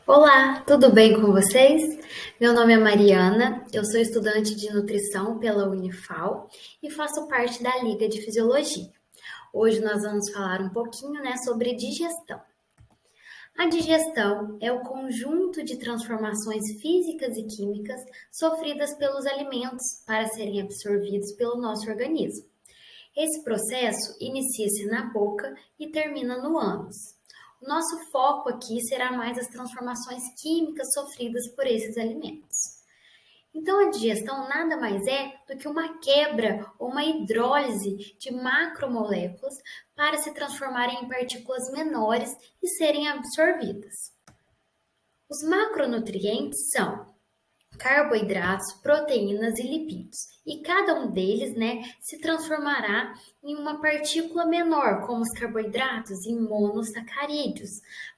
Olá, tudo bem com vocês? Meu nome é Mariana, eu sou estudante de nutrição pela Unifal e faço parte da Liga de Fisiologia. Hoje nós vamos falar um pouquinho, sobre digestão. A digestão é o conjunto de transformações físicas e químicas sofridas pelos alimentos para serem absorvidos pelo nosso organismo. Esse processo inicia-se na boca e termina no ânus. O nosso foco aqui será mais as transformações químicas sofridas por esses alimentos. Então, a digestão nada mais é do que uma quebra ou uma hidrólise de macromoléculas para se transformarem em partículas menores e serem absorvidas. Os macronutrientes são carboidratos, proteínas e lipídios. E cada um deles, se transformará em uma partícula menor, como os carboidratos em monossacarídeos,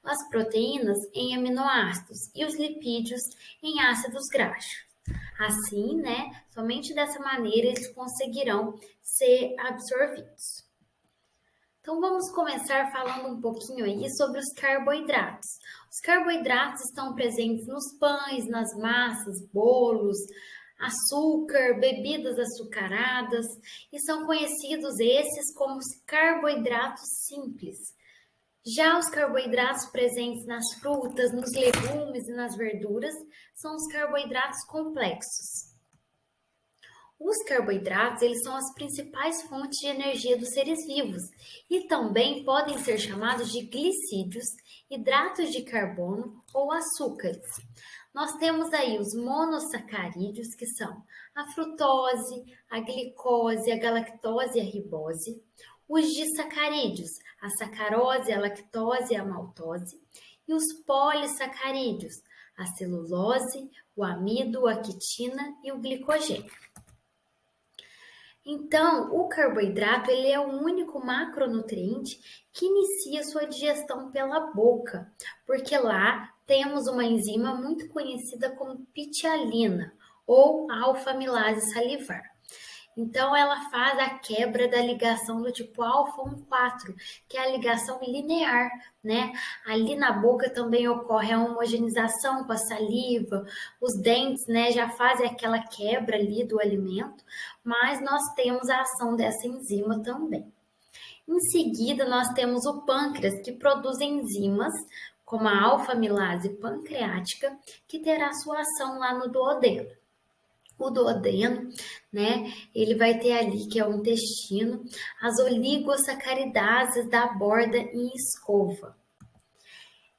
as proteínas em aminoácidos e os lipídios em ácidos graxos. Assim, somente dessa maneira eles conseguirão ser absorvidos. Então vamos começar falando um pouquinho aí sobre os carboidratos. Os carboidratos estão presentes nos pães, nas massas, bolos, açúcar, bebidas açucaradas e são conhecidos esses como os carboidratos simples. Já os carboidratos presentes nas frutas, nos legumes e nas verduras são os carboidratos complexos. Os carboidratos, eles são as principais fontes de energia dos seres vivos e também podem ser chamados de glicídios, hidratos de carbono ou açúcares. Nós temos aí os monossacarídeos, que são a frutose, a glicose, a galactose e a ribose. Os disacarídeos, a sacarose, a lactose e a maltose. E os polissacarídeos, a celulose, o amido, a quitina e o glicogênio. Então, o carboidrato ele é o único macronutriente que inicia sua digestão pela boca, porque lá temos uma enzima muito conhecida como pitialina ou alfa-amilase salivar. Então, ela faz a quebra da ligação do tipo alfa 1,4, que é a ligação linear, Ali na boca também ocorre a homogeneização com a saliva, os dentes, já fazem aquela quebra ali do alimento, mas nós temos a ação dessa enzima também. Em seguida, nós temos o pâncreas, que produz enzimas, como a alfa-amilase pancreática, que terá sua ação lá no duodeno. O duodeno, ele vai ter ali, que é o intestino, as oligossacaridases da borda em escova.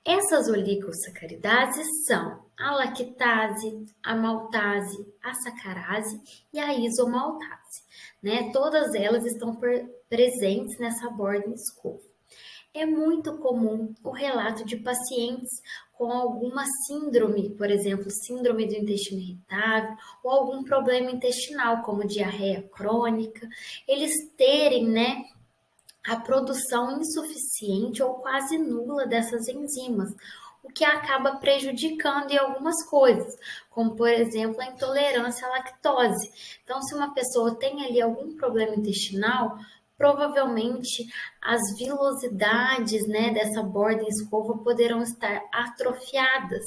Essas oligossacaridases são a lactase, a maltase, a sacarase e a isomaltase, Todas elas estão presentes nessa borda em escova. É muito comum o relato de pacientes com alguma síndrome, por exemplo, síndrome do intestino irritável ou algum problema intestinal, como diarreia crônica, eles terem, a produção insuficiente ou quase nula dessas enzimas, o que acaba prejudicando em algumas coisas, como por exemplo a intolerância à lactose. Então, se uma pessoa tem ali algum problema intestinal, provavelmente as vilosidades, dessa borda em escova poderão estar atrofiadas,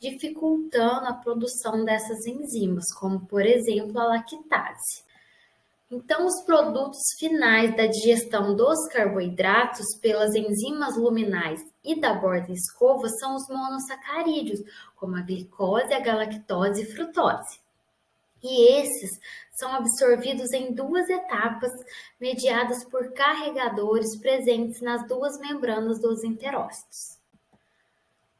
dificultando a produção dessas enzimas, como por exemplo a lactase. Então, os produtos finais da digestão dos carboidratos pelas enzimas luminais e da borda em escova são os monossacarídeos, como a glicose, a galactose e frutose. E esses são absorvidos em duas etapas, mediadas por carregadores presentes nas duas membranas dos enterócitos.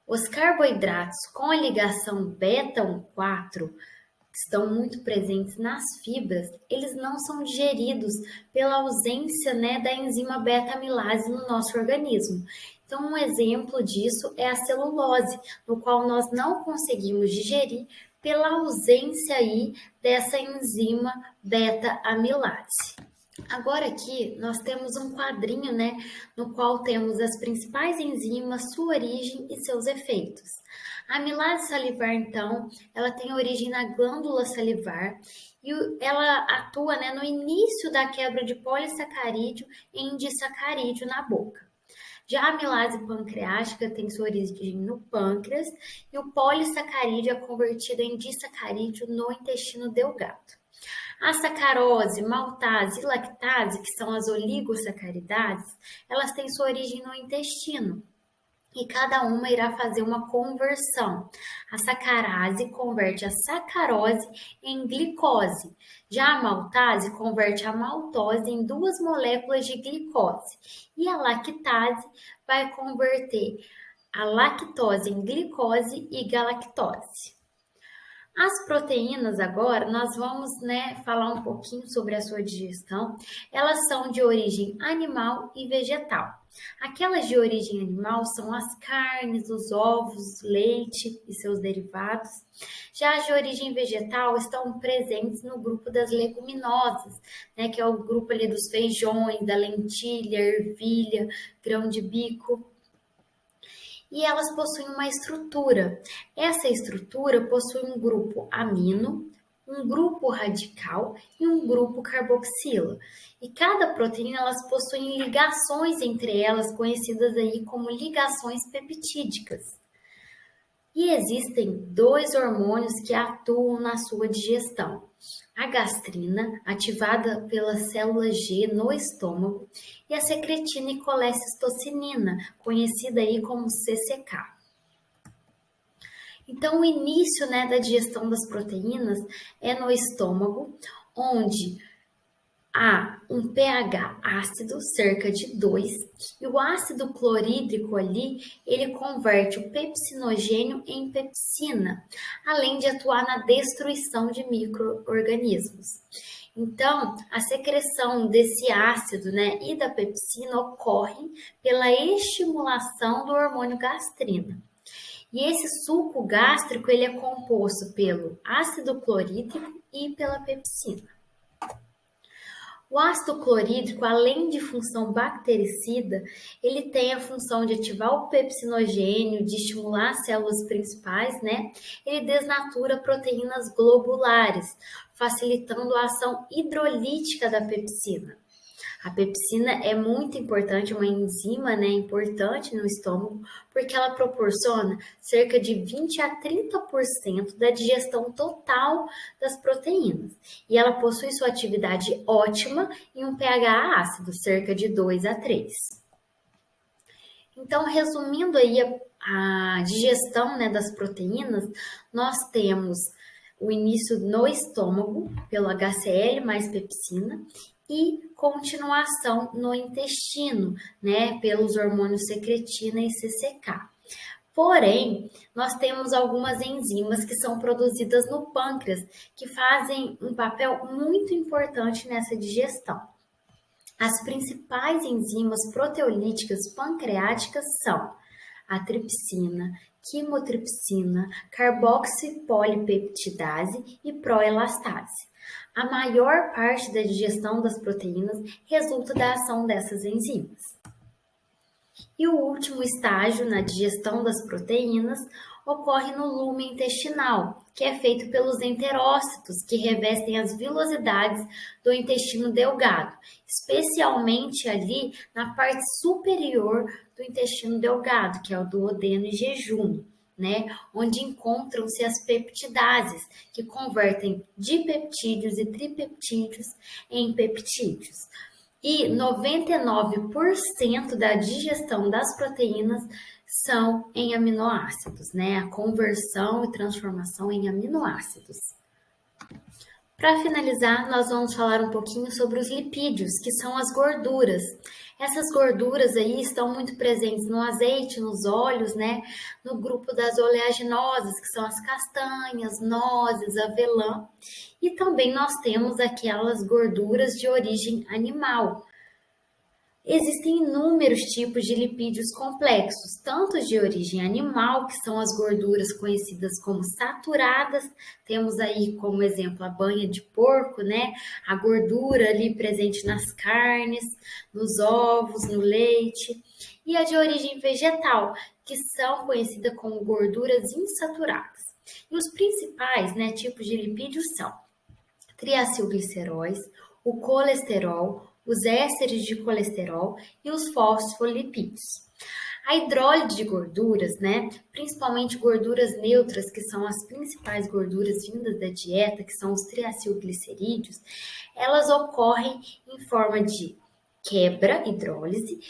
Os carboidratos com a ligação beta 1,4, que estão muito presentes nas fibras, eles não são digeridos pela ausência, da enzima beta-amilase no nosso organismo. Então, um exemplo disso é a celulose, no qual nós não conseguimos digerir pela ausência aí dessa enzima beta-amilase. Agora aqui nós temos um quadrinho, no qual temos as principais enzimas, sua origem e seus efeitos. A amilase salivar, então, ela tem origem na glândula salivar e ela atua, no início da quebra de polissacarídeo em disacarídeo na boca. Já a amilase pancreática tem sua origem no pâncreas e o polissacarídeo é convertido em disacarídeo no intestino delgado. A sacarose, maltase e lactase, que são as oligosacaridades, elas têm sua origem no intestino e cada uma irá fazer uma conversão. A sacarase converte a sacarose em glicose. Já a maltase converte a maltose em duas moléculas de glicose. E a lactase vai converter a lactose em glicose e galactose. As proteínas agora, nós vamos, falar um pouquinho sobre a sua digestão. Elas são de origem animal e vegetal. Aquelas de origem animal são as carnes, os ovos, leite e seus derivados. Já as de origem vegetal estão presentes no grupo das leguminosas, que é o grupo ali dos feijões, da lentilha, ervilha, grão de bico. E elas possuem uma estrutura. Essa estrutura possui um grupo amino, um grupo radical e um grupo carboxila. E cada proteína elas possuem ligações entre elas, conhecidas aí como ligações peptídicas. E existem dois hormônios que atuam na sua digestão. A gastrina, ativada pela célula G no estômago, e a secretina e colecistocinina, conhecida aí como CCK. Então, o início da digestão das proteínas é no estômago, onde há um pH ácido, cerca de 2, e o ácido clorídrico ali, ele converte o pepsinogênio em pepsina, além de atuar na destruição de micro-organismos. Então, a secreção desse ácido, e da pepsina ocorre pela estimulação do hormônio gastrina. E esse suco gástrico, ele é composto pelo ácido clorídrico e pela pepsina. O ácido clorídrico, além de função bactericida, ele tem a função de ativar o pepsinogênio, de estimular as células principais, Ele desnatura proteínas globulares, facilitando a ação hidrolítica da pepsina. A pepsina é muito importante, uma enzima, importante no estômago, porque ela proporciona cerca de 20 a 30% da digestão total das proteínas. E ela possui sua atividade ótima em um pH ácido, cerca de 2 a 3. Então, resumindo aí a digestão das proteínas, nós temos o início no estômago, pelo HCl mais pepsina, e continuação no intestino, pelos hormônios secretina e CCK. Porém, nós temos algumas enzimas que são produzidas no pâncreas, que fazem um papel muito importante nessa digestão. As principais enzimas proteolíticas pancreáticas são a tripsina, quimotripsina, carboxipolipeptidase e proelastase. A maior parte da digestão das proteínas resulta da ação dessas enzimas. E o último estágio na digestão das proteínas ocorre no lume intestinal, que é feito pelos enterócitos, que revestem as vilosidades do intestino delgado, especialmente ali na parte superior do intestino delgado, que é o duodeno e jejum, onde encontram-se as peptidases, que convertem dipeptídeos e tripeptídeos em peptídeos. E 99% da digestão das proteínas são em aminoácidos, a conversão e transformação em aminoácidos. Para finalizar, nós vamos falar um pouquinho sobre os lipídios, que são as gorduras. Essas gorduras aí estão muito presentes no azeite, nos óleos, no grupo das oleaginosas, que são as castanhas, nozes, avelã. E também nós temos aquelas gorduras de origem animal. Existem inúmeros tipos de lipídios complexos, tanto de origem animal, que são as gorduras conhecidas como saturadas, temos aí como exemplo a banha de porco, a gordura ali presente nas carnes, nos ovos, no leite, e a de origem vegetal, que são conhecidas como gorduras insaturadas. E os principais tipos de lipídios são triacilgliceróis, o colesterol, os ésteres de colesterol e os fosfolipídios. A hidrólise de gorduras, né, principalmente gorduras neutras, que são as principais gorduras vindas da dieta, que são os triacilglicerídeos, elas ocorrem em forma de quebra, hidrólise,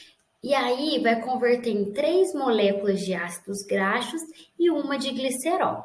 e aí vai converter em 3 moléculas de ácidos graxos e uma de glicerol.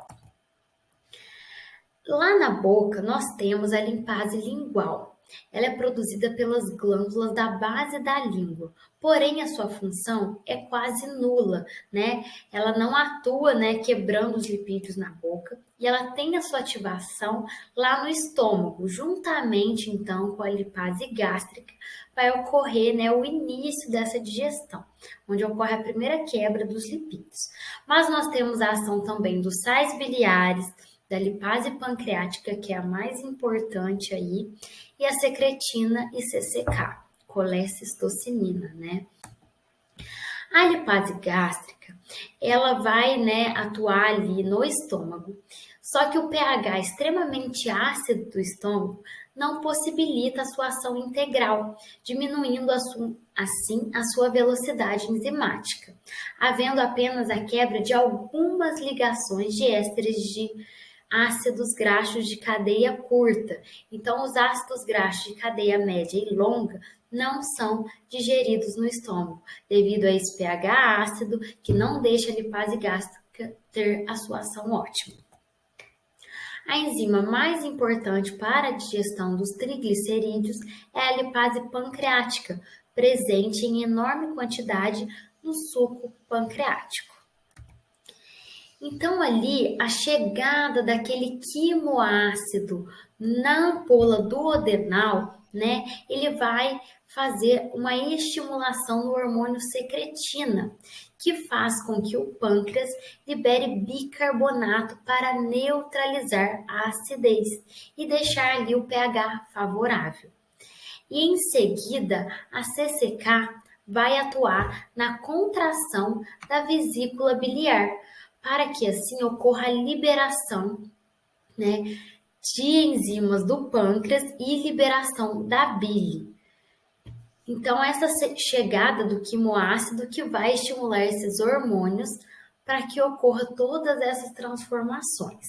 Lá na boca, nós temos a limpase lingual. Ela é produzida pelas glândulas da base da língua, porém a sua função é quase nula, né? Ela não atua, né, quebrando os lipídios na boca e ela tem a sua ativação lá no estômago, juntamente então com a lipase gástrica, vai ocorrer, né, o início dessa digestão, onde ocorre a primeira quebra dos lipídios. Mas nós temos a ação também dos sais biliares, da lipase pancreática, que é a mais importante aí, e a secretina e CCK, colecistocinina, né? A lipase gástrica, ela vai, né, atuar ali no estômago, só que o pH extremamente ácido do estômago não possibilita a sua ação integral, diminuindo assim a sua velocidade enzimática, havendo apenas a quebra de algumas ligações de ésteres de ácidos graxos de cadeia curta. Então, os ácidos graxos de cadeia média e longa não são digeridos no estômago, devido a esse pH ácido que não deixa a lipase gástrica ter a sua ação ótima. A enzima mais importante para a digestão dos triglicerídeos é a lipase pancreática, presente em enorme quantidade no suco pancreático. Então, ali, a chegada daquele quimoácido na ampola duodenal, né, ele vai fazer uma estimulação no hormônio secretina, que faz com que o pâncreas libere bicarbonato para neutralizar a acidez e deixar ali o pH favorável. E em seguida, a CCK vai atuar na contração da vesícula biliar, para que assim ocorra a liberação, né, de enzimas do pâncreas e liberação da bile. Então, essa chegada do quimoácido que vai estimular esses hormônios para que ocorra todas essas transformações.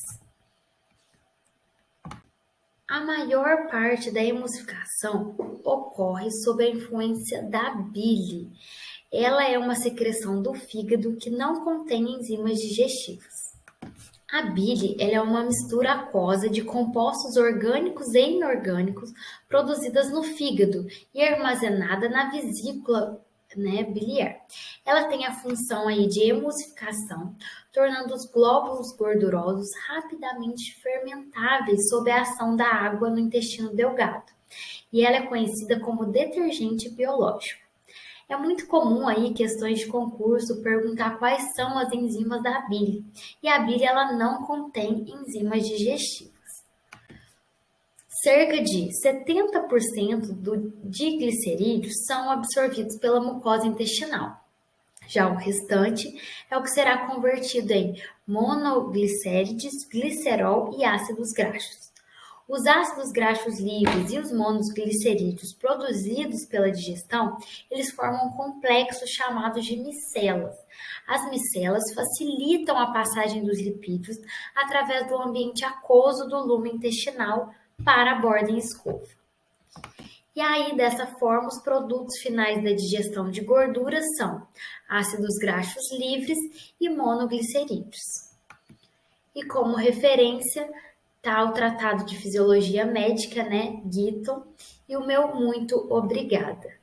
A maior parte da emulsificação ocorre sob a influência da bile. Ela é uma secreção do fígado que não contém enzimas digestivas. A bile ela é uma mistura aquosa de compostos orgânicos e inorgânicos produzidas no fígado e armazenada na vesícula, né, biliar. Ela tem a função aí de emulsificação, tornando os glóbulos gordurosos rapidamente fermentáveis sob a ação da água no intestino delgado. E ela é conhecida como detergente biológico. É muito comum aí questões de concurso perguntar quais são as enzimas da bile. E a bile ela não contém enzimas digestivas. Cerca de 70% de glicerídeos são absorvidos pela mucosa intestinal. Já o restante é o que será convertido em monoglicérides, glicerol e ácidos graxos. Os ácidos graxos livres e os monoglicerídeos produzidos pela digestão, eles formam um complexo chamado de micelas. As micelas facilitam a passagem dos lipídios através do ambiente aquoso do lume intestinal para a borda em escova. E aí, dessa forma, os produtos finais da digestão de gorduras são ácidos graxos livres e monoglicerídeos. E como referência, tá o Tratado de Fisiologia Médica, né, Gitton, e o meu muito obrigada.